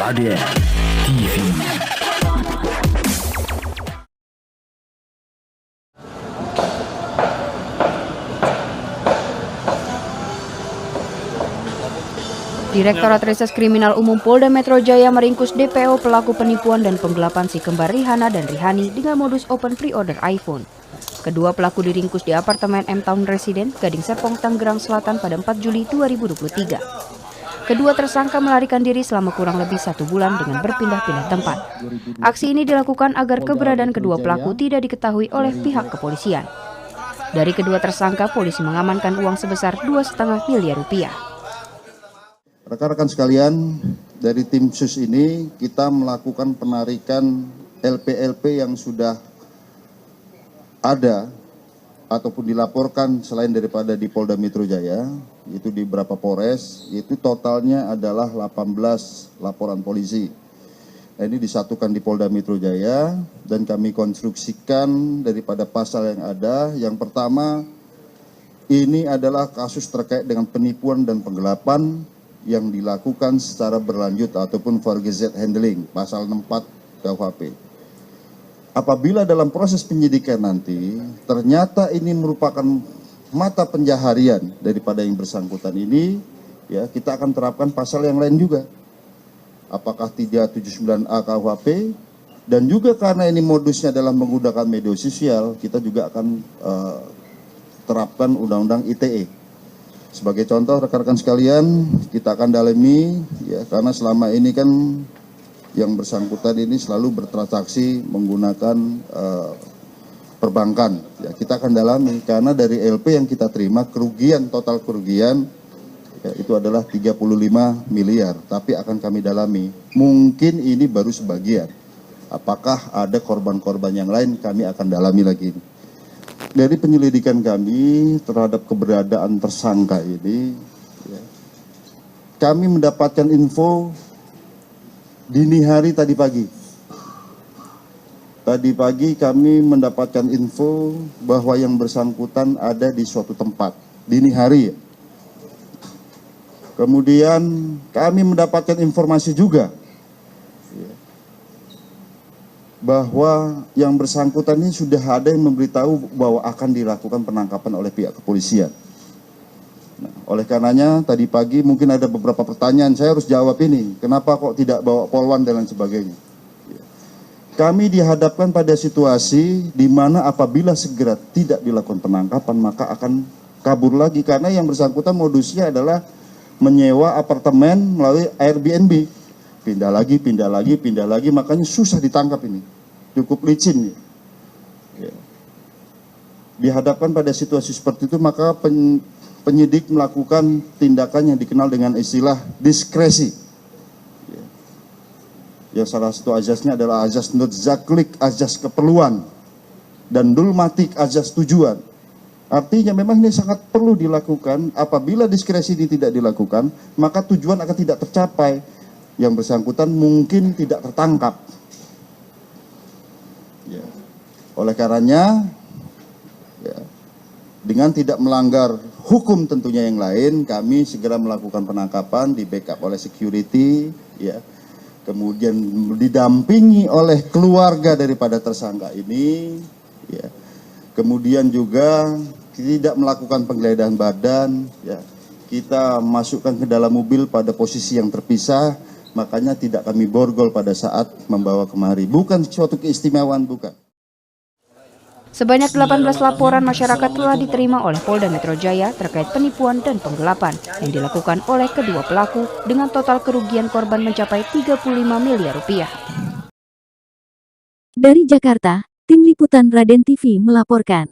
Raden TV. Direktorat Reses Kriminal Umum Polda Metro Jaya meringkus DPO pelaku penipuan dan penggelapan si kembar Rihana dan Rihani dengan modus open pre-order iPhone. Kedua pelaku diringkus di apartemen M Town Residen, Gading Serpong, Tangerang Selatan pada 4 Juli 2023. Kedua tersangka melarikan diri selama kurang lebih 1 bulan dengan berpindah-pindah tempat. Aksi ini dilakukan agar keberadaan kedua pelaku tidak diketahui oleh pihak kepolisian. Dari kedua tersangka, polisi mengamankan uang sebesar 2,5 miliar rupiah. Rekan-rekan sekalian, dari tim sus ini kita melakukan penarikan LP-LP yang sudah ada ataupun dilaporkan selain daripada di Polda Metro Jaya, itu di beberapa Polres, itu totalnya adalah 18 laporan polisi. Ini disatukan di Polda Metro Jaya dan kami konstruksikan daripada pasal yang ada. Yang pertama, ini adalah kasus terkait dengan penipuan dan penggelapan yang dilakukan secara berlanjut ataupun forgeset handling, pasal 64 KUHP. Apabila dalam proses penyidikan nanti ternyata ini merupakan mata pencaharian daripada yang bersangkutan ini, ya kita akan terapkan pasal yang lain juga. Apakah 379A KUHP, dan juga karena ini modusnya adalah menggunakan media sosial, kita juga akan terapkan Undang-Undang ITE. Sebagai contoh rekan-rekan sekalian, kita akan dalami ya, karena selama ini kan yang bersangkutan ini selalu bertransaksi menggunakan perbankan. Ya, kita akan dalami karena dari LP yang kita terima kerugian, total kerugian ya, itu adalah 35 miliar, tapi akan kami dalami. Mungkin ini baru sebagian. Apakah ada korban-korban yang lain, kami akan dalami lagi. Dari penyelidikan kami terhadap keberadaan tersangka ini, ya, kami mendapatkan info dini hari tadi pagi. Tadi pagi kami mendapatkan info bahwa yang bersangkutan ada di suatu tempat, dini hari. Kemudian kami mendapatkan informasi juga bahwa yang bersangkutan ini sudah ada yang memberitahu bahwa akan dilakukan penangkapan oleh pihak kepolisian. Nah, oleh karenanya tadi pagi mungkin ada beberapa pertanyaan, saya harus jawab ini. Kenapa kok tidak bawa polwan dan lain sebagainya? Kami dihadapkan pada situasi di mana apabila segera tidak dilakukan penangkapan maka akan kabur lagi. Karena yang bersangkutan modusnya adalah menyewa apartemen melalui Airbnb. Pindah lagi, makanya susah ditangkap ini. Cukup licin. Ya. Dihadapkan pada situasi seperti itu, maka penyidik melakukan tindakan yang dikenal dengan istilah diskresi. Ya. Yang salah satu azasnya adalah azas nutzaklik, azas keperluan, dan dulmatik, azas tujuan. Artinya memang ini sangat perlu dilakukan. Apabila diskresi ini tidak dilakukan, maka tujuan akan tidak tercapai. Yang bersangkutan mungkin tidak tertangkap. Ya. Oleh karenanya, ya, dengan tidak melanggar hukum tentunya yang lain, kami segera melakukan penangkapan, di backup oleh security, ya. Kemudian didampingi oleh keluarga daripada tersangka ini, ya. Kemudian juga tidak melakukan penggeledahan badan, ya. Kita masukkan ke dalam mobil pada posisi yang terpisah. Makanya tidak kami borgol pada saat membawa kemari. Bukan suatu keistimewaan, bukan. Sebanyak 18 laporan masyarakat telah diterima oleh Polda Metro Jaya terkait penipuan dan penggelapan yang dilakukan oleh kedua pelaku dengan total kerugian korban mencapai 35 miliar rupiah. Dari Jakarta, Tim Liputan Raden TV melaporkan.